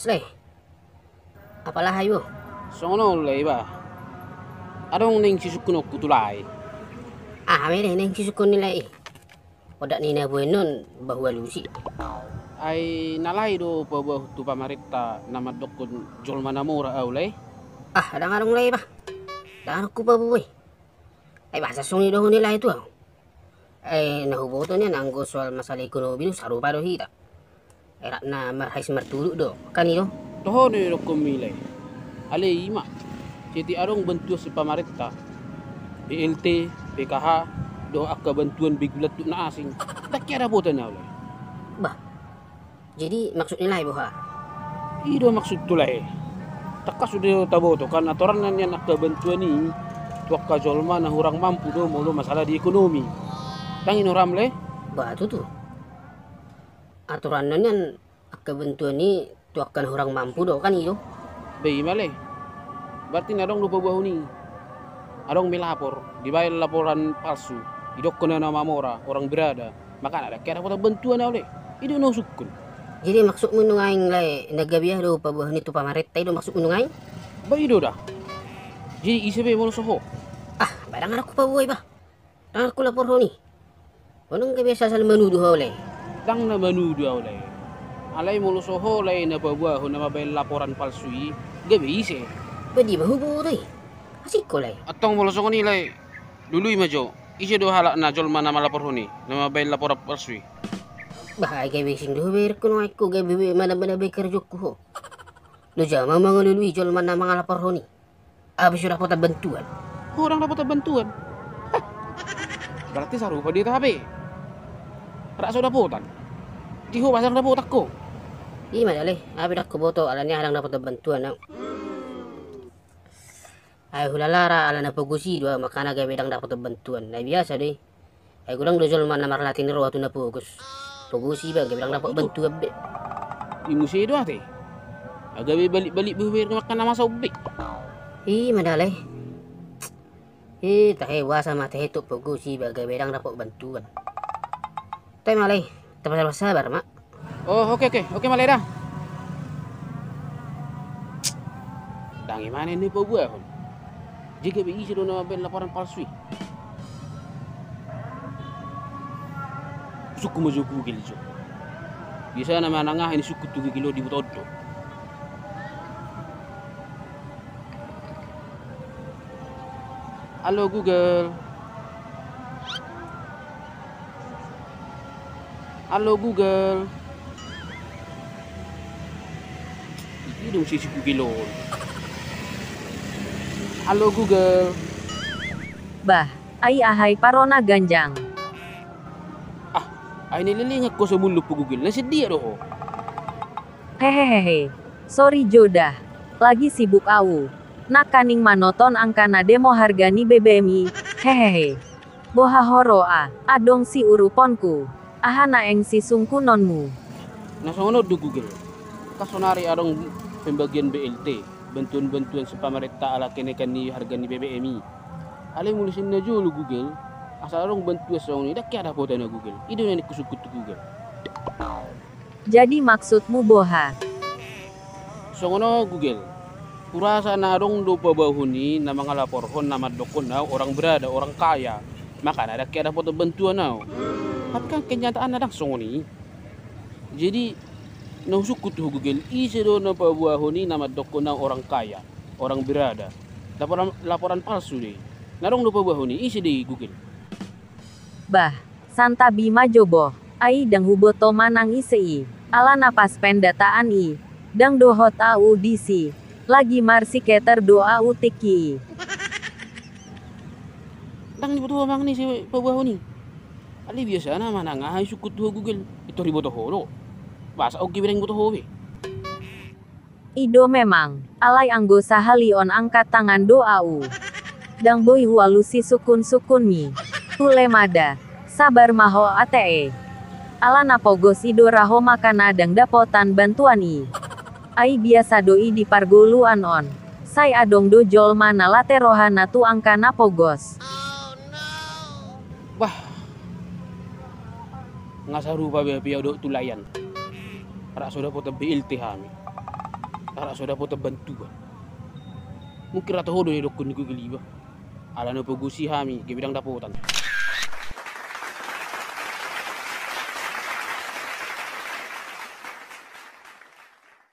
lapas leh. Apalah ayo. Sono lay ba? Adong ning sisukun ko tulay. Mere neng sisukon nila eh. Odak nina buenon bahwa lusi. Ay nalay do pa ba tu pamarita na madokon jolma na mura awlay. Ada ngarong lay ba? Darah ko pa buhay. Ay basa sungi daw nila ito ah. Ay nahuboto niya nanggo soal masalah ekonomi no saru paro hita. Era na marhais martulog do. Kanino? Toho ni ro kumilay. Alay ima. Siti arong bantu sa pamarita. BLT, PKH, do akka bantuan bigulat na asing. Takyara botan na awlay. Bah. Jadi maksud nila ibu ha. Ido maksud tulay. Taka sudah taboto kan aturan nan yan akka bantuan ni tuak ka jolma na hurang mampu do mulo masalah di ekonomi. Tangin oram le? Bah itu tuh. Aturan nan kebentuan ni tuakan orang mampu do kan iyo. Bayi male. Berarti nadong lupa bahu ni. Adong melapor, dibayar laporan palsu. Idok kena nama mora, orang berada. Maka ada kira kota bantuan oleh. Ido no sukun. Jadi maksud menungaing lai nagabiah do pa buah ni tu pamarita do maksud menungaing? Bayi do dah. Jadi isebe molo soho. Barang aku pa buhay ba? Dang aku lapor ho ni. Anong kebiasa sal menuduh oleh? Dang na manudu oleh. Alay molo soho lay na pabuah na mabayar laporan palsu i. Gabi ise. Pwede ba hubo to eh? Asik ko lai. Atong molo soho ni lay. Dului majo. Ise do halak na jolma na malapor ho ni. Na mabayar laporan palsu i. Bahay kay bising do ber kuno ako kay bibi mana-mana beker jokku ho. Lo jama mga lului jol man na mga lapor ho ni. Abis sudah kota bantuan. Orang dapat bantuan. Hah. Berarti sarupa dia tabe. Rak sudah potan. Tiho pasang dapat takko. Di mana le? Abi dak boto alanya hadang dapat bantuan na. Ay hulalara ala na pagusi dua makana kay bedang dapat bantuan. Na biasa deh. Ay gulang do jol man na marlatin ro atu na pugos. Pagusi ba kay bedang dapat bantuan be. Imu sedo ate. Agabe balik-balik bewer makan nama sobek. Madalay. Tahe wasa mate itu pagusi ba kay bedang dapat bantuan. Tay malay, tapos sabar mak. Oh, oke malera. Dangi mana ni pabuah. Jika beisi do na ben laporan palsu. Suku majuku giljo. Bisa nama nangah ini suku tu kilo di butodo. Halo Google. Halo Google. Ini dong si suku kilo. Halo Google. Bah, ai ahai parona ganjang. Ay nililingat ko sa mulo po Google. Nasidya do. Hehehehe. Sorry Jodah. Lagi sibuk au. Nakaning manoton angkana demo hargani BBMI. Hehehe. Boha horoa. Adong si uruponku. Ahana eng si sungku nonmu. Nasunod do Google. Kasonari adong pembagian BLT. Bantuan-bantuan sa pamarita ala kenaikan ni harga ni BBMI. Alay mulisin na jolo Google. Asal adong bantuan sa ni dak ada po na Google. Ido na ni kusukut Google. Jadi maksudmu boha. So ngono Google. Kurasa na adong do pabahuni na mga laporhon na madokon na orang berada, orang kaya. Maka na dak ada po bantuan na. Tapi kan kenyataan na dak songoni. Jadi nausukut Google isi do na pabahuni na madokon na orang kaya, orang berada. Laporan palsu deh. Narong do pabahuni isi di Google. Bah, Santa Bima Jobo. Ai dang huboto manang isei. Ala napas pendataan i. Dang dohot au disi. Lagi marsi keter doa utiki. Dang di boto mang ni si pabahuni. Ali biasa na manangahay sukut Google. Ito ri boto holo. Basa og gibireng boto hobe. Ido memang. Alay anggo sahalion angkat tangan doau. Dang boy hualusi sukun-sukun mi. Tulemada. Sabar maho ate. Ala napogos ido raho makana dang dapotan bantuan i. Ai biasa doi di pargoluan on. Sai adong do jol mana late rohana tu angka napogos. Wah. Ngasaru pa be piado tulayan. Para sudah po BLT hami. tarak sudah dapat bantuan. Mungkin rata hodo ni dokun ni geliba. Ala na pagusi hami ke bidang dapotan.